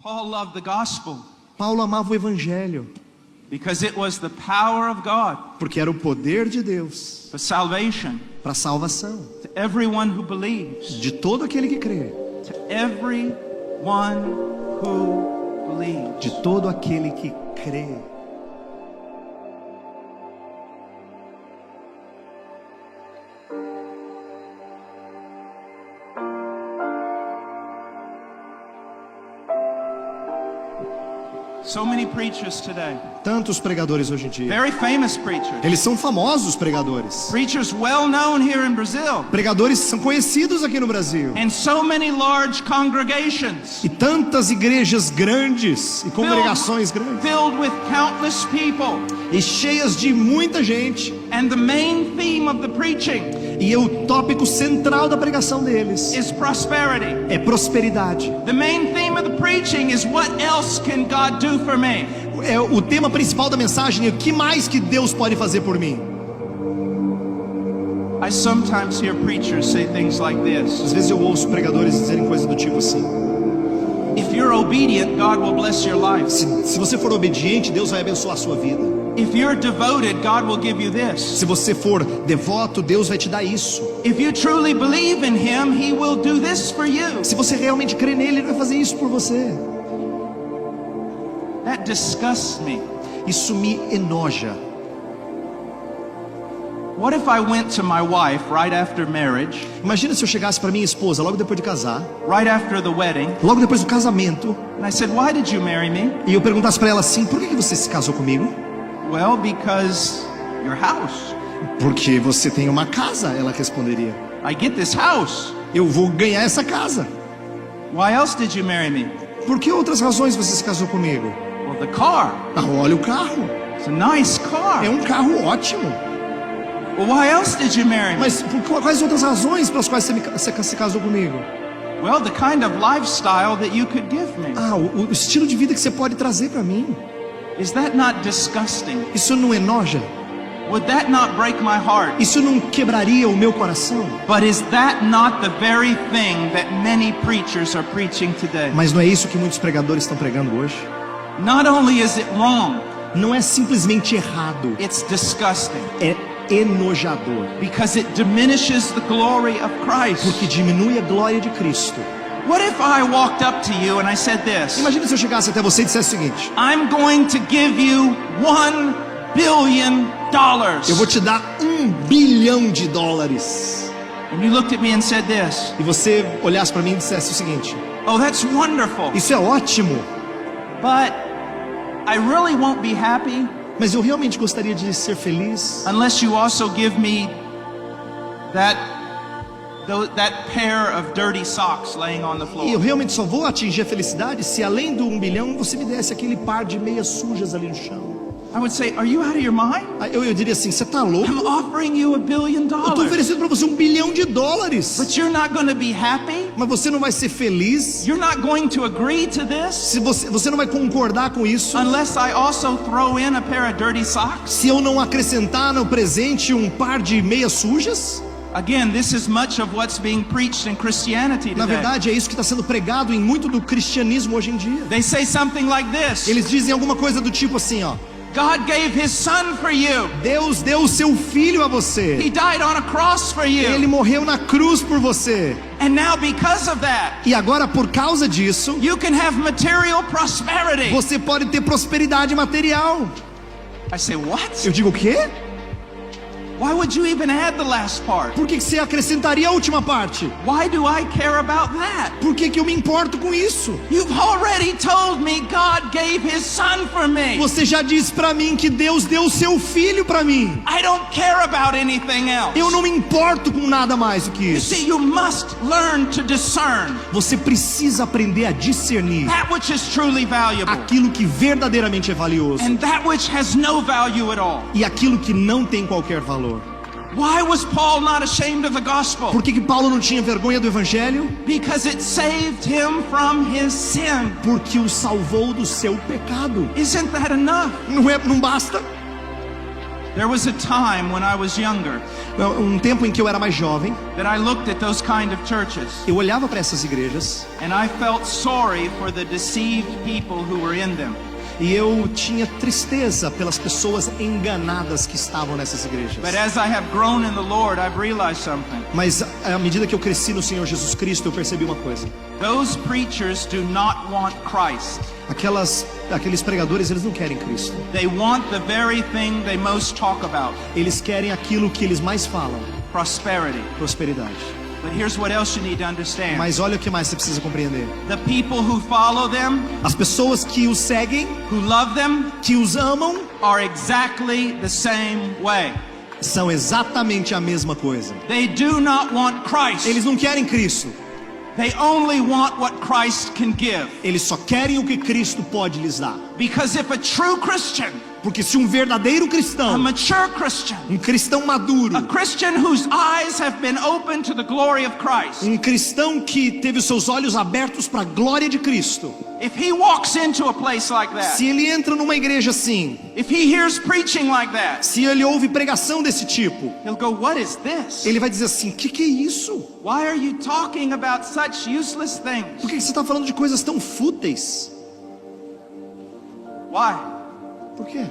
Paul loved the gospel Paulo amava o evangelho, because it was the power of God porque era o poder de Deus for salvation para a salvação to everyone who believes. de todo aquele que crê, To everyone who believes. de todo aquele que crê. So many preachers today, Tantos pregadores hoje em dia. very famous preachers, Eles são famosos pregadores. preachers well known here in Brazil, Pregadores são conhecidos aqui no Brasil. and so many large congregations E tantas igrejas grandes e congregações grandes. filled with countless people. E cheias de muita gente. And the main theme of the preaching E o tópico central da pregação deles is prosperity. é prosperidade. The main theme of the preaching is what else can God do for me? É o tema principal da mensagem é o que mais que Deus pode fazer por mim. I sometimes hear preachers say things like this. Às vezes eu ouço pregadores dizerem coisas do tipo assim: If you're obedient, God will bless your life. se você for obediente, Deus vai abençoar a sua vida. If you're devoted, God will give you this. Se você for devoto, Deus vai te dar isso. If you truly believe in Him, He will do this for you. Se você realmente crê nele, ele vai fazer isso por você. That disgusts me. Isso me enoja. What if I went to my wife right after marriage, Imagina se eu chegasse para minha esposa logo depois de casar, right after the wedding, logo depois do casamento, and I said, "Why did you marry me?" e eu perguntasse para ela assim: por que você se casou comigo? Well, because your house. Porque você tem uma casa, ela responderia. I get this house. Eu vou ganhar essa casa. Why else did you marry me? Por que outras razões você se casou comigo? Well, the car. Ah, olha o carro. It's a nice car. É um carro ótimo. Well, why else did you marry me? Mas quais outras razões pelas quais você se casou comigo? Well, the kind of lifestyle that you could give me. Ah, o estilo de vida que você pode trazer para mim. Is that not disgusting? Isso não enoja? Would that not break my heart? Isso não quebraria o meu coração? But is that not the very thing that many preachers are preaching today? Mas não é isso que muitos pregadores estão pregando hoje? Not only is it wrong, Não é simplesmente errado, it's disgusting é enojador. because it diminishes the glory of Christ. Porque diminui a glória de Cristo. What if I walked up to you and I said this? Imagina se eu chegasse até você e dissesse o seguinte: I'm going to give you $1 billion. eu vou te dar $1 bilhão. And you looked at me and said this. E você olhasse para mim e dissesse o seguinte: Oh, that's wonderful. isso é ótimo, But I really won't be happy mas eu realmente gostaria de ser feliz unless you also give me that pair of dirty socks laying on the e eu floor. realmente só vou atingir a felicidade se além do $1 bilhão você me desse aquele par de meias sujas ali no chão. I would say, are you out of your mind? Aí eu diria assim: você tá louco? I'm offering you $1 billion. Eu tô oferecendo para você $1 bilhão. But you're not going to be happy? Mas você não vai ser feliz? You're not going to agree to this Se você não vai concordar com isso? unless I also throw in a pair of dirty socks? Se eu não acrescentar no presente um par de meias sujas? Again, this is much of what's being preached in Christianity Na today. verdade, é isso que está sendo pregado em muito do cristianismo hoje em dia. They say something like this. Eles dizem alguma coisa do tipo assim, ó: God gave His Son for you. Deus deu o seu filho a He você. died on a cross for you. Ele morreu na cruz por você. And now because of that, E agora, por causa disso, you can have material prosperity. você pode ter prosperidade material. I say, what? Eu digo: o quê? Why would you even add the last part? Por que você acrescentaria a última parte? Why do I care about that? Por que eu me importo com isso? You've already told me God gave His Son for me. Você já disse pra mim que Deus deu o seu filho pra mim. I don't care about anything else. Eu não me importo com nada mais do que You isso. see, you must learn to discern Você precisa aprender a discernir that which is truly valuable aquilo que verdadeiramente é valioso and that which has no value at all. e aquilo que não tem qualquer valor. Why was Paul not ashamed of the gospel? Por que Paulo não tinha vergonha do evangelho? Because it saved him from his sin. Porque o salvou do seu pecado. Isn't that enough? Não basta? There was a time when I was younger Um tempo em que eu era mais jovem, that I looked at those kind of churches eu olhava para essas igrejas and I felt sorry for the deceived people who were in them. e eu tinha tristeza pelas pessoas enganadas que estavam nessas igrejas. But as I have grown in the Lord, I've realized something. Mas à medida que eu cresci no Senhor Jesus Cristo, eu percebi uma coisa. Those preachers do not want Christ. Aqueles pregadores, eles não querem Cristo. They want the very thing they most talk about, Eles querem aquilo que eles mais falam, prosperity. prosperidade. But here's what else you need to understand. Mas olha o que mais você precisa compreender. The people who follow them, As pessoas que os seguem, who love them, que os amam, are exactly the same way. são exatamente a mesma coisa. They do not want Christ. Eles não querem Cristo. They only want what Christ can give. Eles só querem o que Cristo pode lhes dar. Because if a true Christian, Porque se um verdadeiro a cristão, mature Christian, um cristão maduro, a Christian whose eyes have been opened to the glory of Christ, um cristão que teve os seus olhos abertos para a glória de Cristo, if he walks into a place like that, se ele entra numa igreja assim, if he hears preaching like that, se ele ouve pregação desse tipo, he'll go, what is this? ele vai dizer assim: que é isso? Why are you talking about such useless things? Por que você está falando de coisas tão fúteis? Why? Por quê?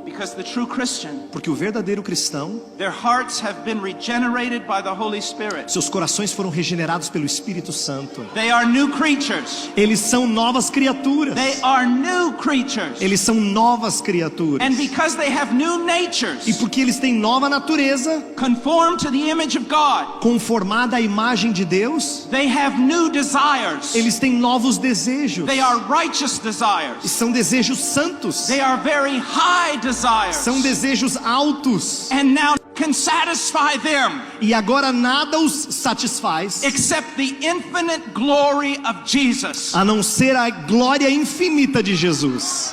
Because the true Christian, Porque o verdadeiro cristão, their hearts have been regenerated by the Holy Spirit. seus corações foram regenerados pelo Espírito Santo. They are new creatures. Eles são novas criaturas. They are new creatures. Eles são novas criaturas. And because they have new E natures, porque eles têm nova natureza, conformed to the image of God, conformada à imagem de Deus, they have new desires. eles têm novos desejos. They are righteous E desires. são desejos santos. They are very high desires. São desejos altos. And now can satisfy them E agora nada os satisfaz, except the infinite glory of Jesus. a não ser a glória infinita de Jesus.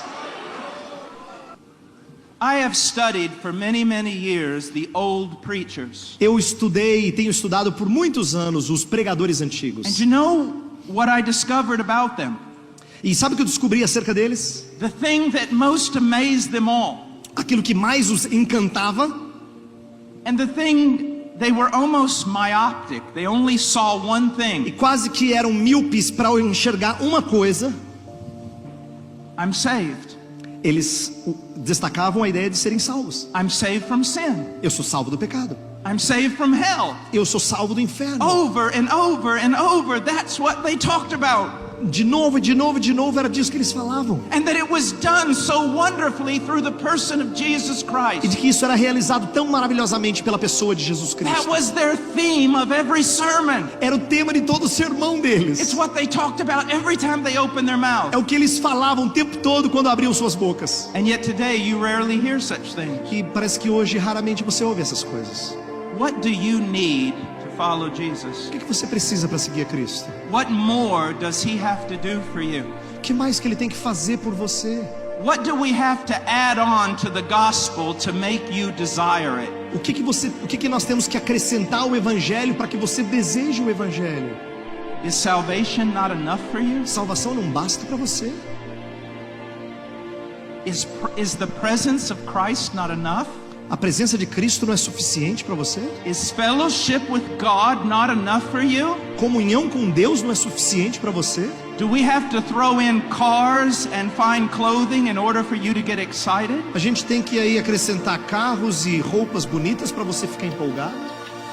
I have studied for many, many years the old preachers. Eu estudei e tenho estudado por muitos anos os pregadores And antigos. you know what I discovered about them? E sabe o que eu descobri acerca deles? The thing that most amazed them all. Aquilo que mais os encantava, And the thing, they were almost myopic. They only saw one e thing. quase que eram míopes para enxergar uma coisa, I'm saved. eles destacavam a ideia de serem salvos. I'm saved from sin. Eu sou salvo do pecado. I'm saved from hell. Eu sou salvo do inferno. Over and over and over, that's what they talked about. De novo, de novo, de novo, era disso que eles falavam. And that it was done so wonderfully through the person of Jesus E Christ. de que isso era realizado tão maravilhosamente pela pessoa de Jesus That Cristo. was their theme of every sermon. Era o tema de todo o sermão It's deles. what they talked about every time they opened their mouth. É o que eles falavam o tempo todo quando abriam suas bocas. And yet today you rarely hear such things. E parece que hoje raramente você ouve essas coisas. What do you need to follow Jesus? O que você precisa para seguir a Cristo? What more does he have to do for you? O que mais que ele tem que fazer por você? What do we have to add on to the gospel to make you desire it? O que nós temos que acrescentar ao evangelho para que você deseje o evangelho? Is salvation not enough for you? Salvação não basta para você? Is the presence of Christ not enough? A presença de Cristo não é suficiente para você? Is fellowship with God not enough for you? Comunhão com Deus não é suficiente para você? Do we have to throw in cars and fine clothing in order for you to get excited? A gente tem que aí acrescentar carros e roupas bonitas para você ficar empolgado?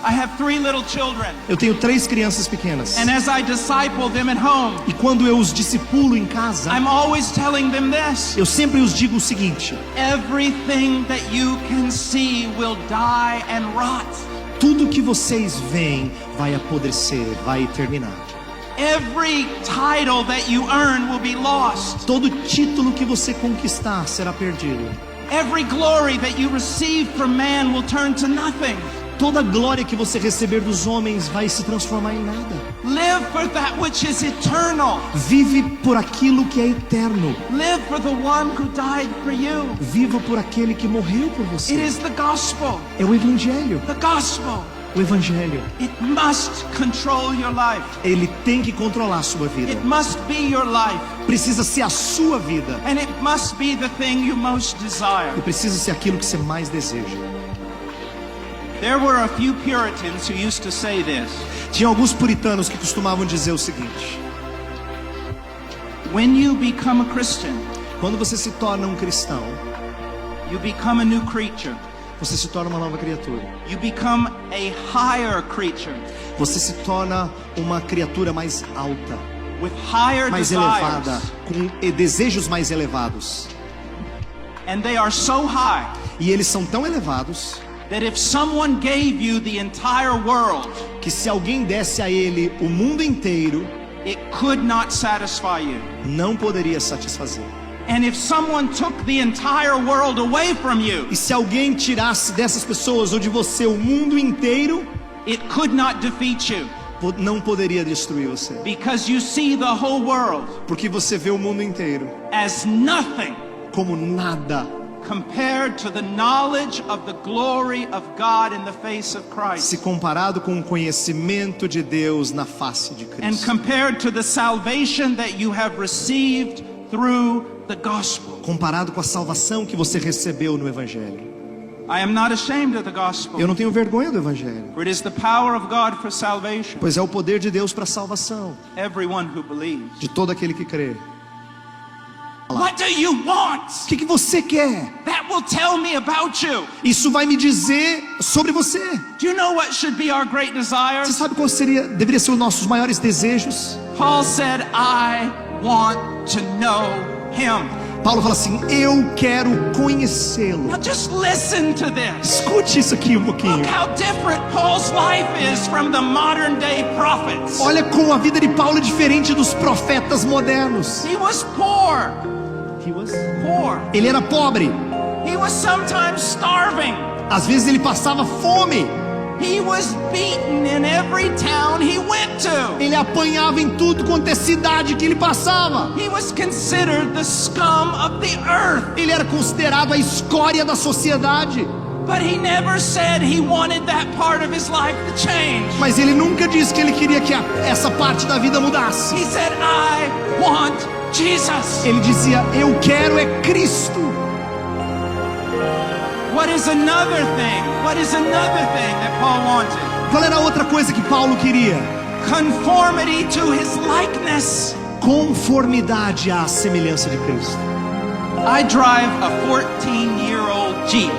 I have 3 little children, Eu tenho 3 crianças pequenas. and as I disciple them at home, E quando eu os discipulo em casa, I'm always telling them this. eu sempre os digo o seguinte: Everything that you can see will die and rot. tudo que vocês veem vai apodrecer, vai terminar. Every title that you earn will be lost. Todo título que você conquistar será perdido. Every glory that you receive from man will turn to nothing. Toda glória que você receber dos homens vai se transformar em nada. Live for that which is eternal. Vive por aquilo que é eterno. Live for the one who died for you. Viva por aquele que morreu por It você. is the gospel. É o evangelho. The gospel. O Evangelho, It must control your life. ele tem que controlar a sua vida. It must be your life. Precisa ser a sua vida. And it must be the thing you most desire. E precisa ser aquilo que você mais deseja. There were a few Puritans who used to say this. Tinha alguns puritanos que costumavam dizer o seguinte: When you become a Christian, quando você se torna um cristão, you become a new creature. você se torna uma nova criatura. You become a higher creature Você se torna uma criatura mais alta, with higher mais elevada, desires. com desejos mais elevados. And they are so high E eles são tão elevados that if someone gave you the entire world, que se alguém desse a ele o mundo inteiro, it could not satisfy you. não poderia satisfazer. And if someone took the entire world away from you, E se alguém tirasse dessas pessoas ou de você o mundo inteiro, it could not defeat you não poderia destruir você. because you see the whole world Porque você vê o mundo inteiro as nothing como nada compared to the knowledge of the glory of God in the face of Christ, se comparado com o conhecimento de Deus na face de and Cristo. compared to the salvation that you have received through the gospel. Comparado com a salvação que você recebeu no Evangelho. I am not ashamed of the gospel, Eu não tenho vergonha do Evangelho, for it is the power of God for salvation, pois é o poder de Deus para a salvação everyone who believes. de todo aquele que crê. What do you want? O que você quer? That will tell me about you. Isso vai me dizer sobre você. Do you know what should be our great desire? Você sabe qual deveria ser os nossos maiores desejos? Paul said, I want to know him. Paulo fala assim: eu quero conhecê-lo. Now just listen to this. Escute isso aqui um pouquinho. Look how different Paul's life is from the modern day prophets. Olha como a vida de Paulo é diferente dos profetas modernos. He was poor. Poor. Ele era pobre. He was sometimes starving. Às vezes ele passava fome. He was beaten in every town he went to. Ele apanhava em tudo quanto é cidade que ele passava. He was considered the scum of the earth. Ele era considerado a escória da sociedade. But he never said he wanted that part of his life to change. Mas ele nunca disse que ele queria que essa parte da vida mudasse. He said, I want Jesus. Ele dizia: eu quero é Cristo. What is another thing? What is another thing that Paul wanted? Qual era a outra coisa que Paulo queria? Conformity to his likeness. Conformidade à semelhança de Cristo. I drive a 14-year-old Jeep.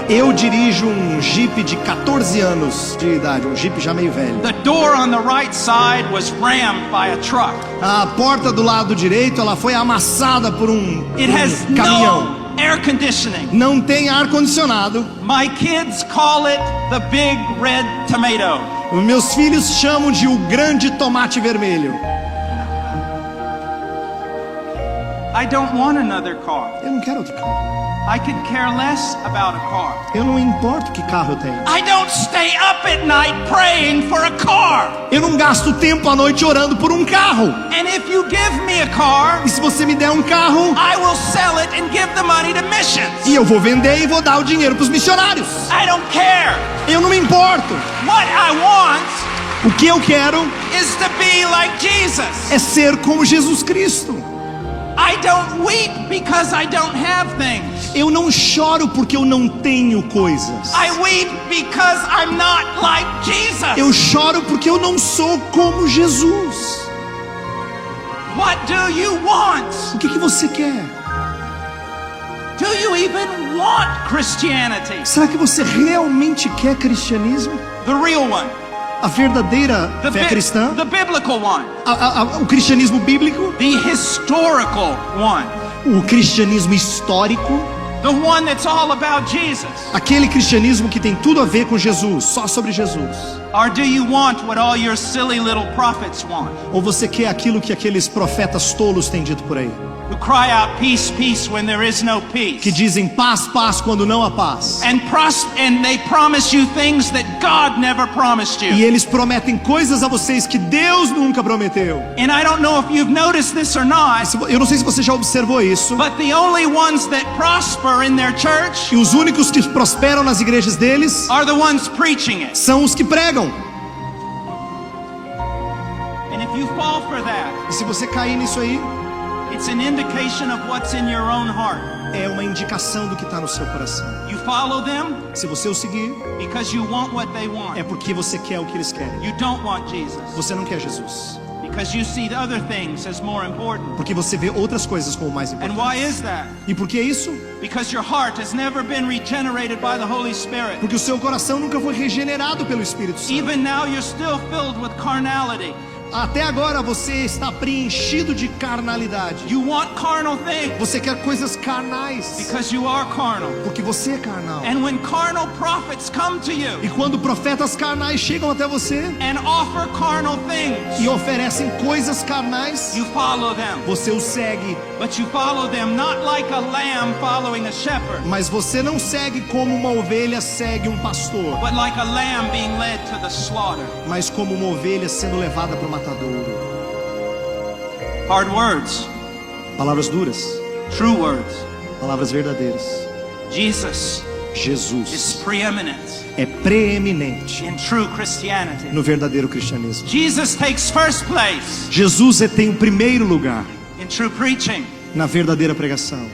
Eu dirijo um Jeep de 14 anos de idade, um Jeep já meio velho. The door on the right side was rammed by a truck. A porta do lado direito, ela foi amassada por um It has caminhão. no air conditioning. Não tem ar condicionado. My kids call it the big red tomato. Os meus filhos chamam de o grande tomate vermelho. I don't want another car. Eu não quero outro carro. I could care less about a car. Eu não importo que carro eu tenho. I don't stay up at night praying for a car. Eu não gasto tempo à noite orando por um carro. And if you give me a car, E se você me der um carro, I will sell it and give the money to missions. e eu vou vender e vou dar o dinheiro para os missionários. I don't care. Eu não me importo. What I want O que eu quero is to be like Jesus. é ser como Jesus Cristo. I don't weep because I don't have things. Eu não choro porque eu não tenho coisas. I weep because I'm not like Jesus. Eu choro porque eu não sou como Jesus. What do you want? O que você quer? Do you even want Christianity? Será que você realmente quer cristianismo? The real one. A verdadeira fé cristã? The biblical one. O cristianismo bíblico? The historical one. O cristianismo histórico? The one that's all about Jesus. Aquele cristianismo que tem tudo a ver com Jesus, só sobre Jesus? Or do you want what all your silly little prophets want? Ou você quer aquilo que aqueles profetas tolos têm dito por aí? Who cry out peace, peace when there is no peace. Que dizem paz, paz quando não há paz. And they promise you things that God never promised you. E eles prometem coisas a vocês que Deus nunca prometeu. And I don't know if you've noticed this or not, Eu não sei se você já observou isso, but the only ones that prosper prosper in their church E os únicos que prosperam nas igrejas deles are the ones preaching it. são os que pregam. And if you fall for that, E se você cair nisso aí, it's an indication of what's in your own heart. é uma indicação do que está no seu coração. You follow them Se você o seguir, because you want what they want. é porque você quer o que eles querem. You don't want Jesus Você não quer Jesus, because you see the other things as more important. porque você vê outras coisas como mais And why importantes. is that? E por que isso? Because your heart has never been regenerated by the Holy Spirit. Porque o seu coração nunca foi regenerado pelo Espírito Santo. Even now you're still filled with carnality. Até agora você está preenchido de carnalidade. You want carnal things Você quer coisas carnais, because you are carnal. porque você é carnal. And when carnal prophets come to you E quando profetas carnais chegam até você and offer carnal things, e oferecem coisas carnais, you follow them. você os segue. But you follow them not like a lamb following a shepherd, Mas você não segue como uma ovelha segue um pastor, but like a lamb being led to the slaughter. mas como uma ovelha sendo levada para o matadouro. Hard words, Palavras duras, true words. palavras verdadeiras. Jesus is Jesus preeminent é preeminente in true Christianity. no verdadeiro cristianismo. Jesus takes first place Jesus tem o primeiro lugar in true preaching. na verdadeira pregação.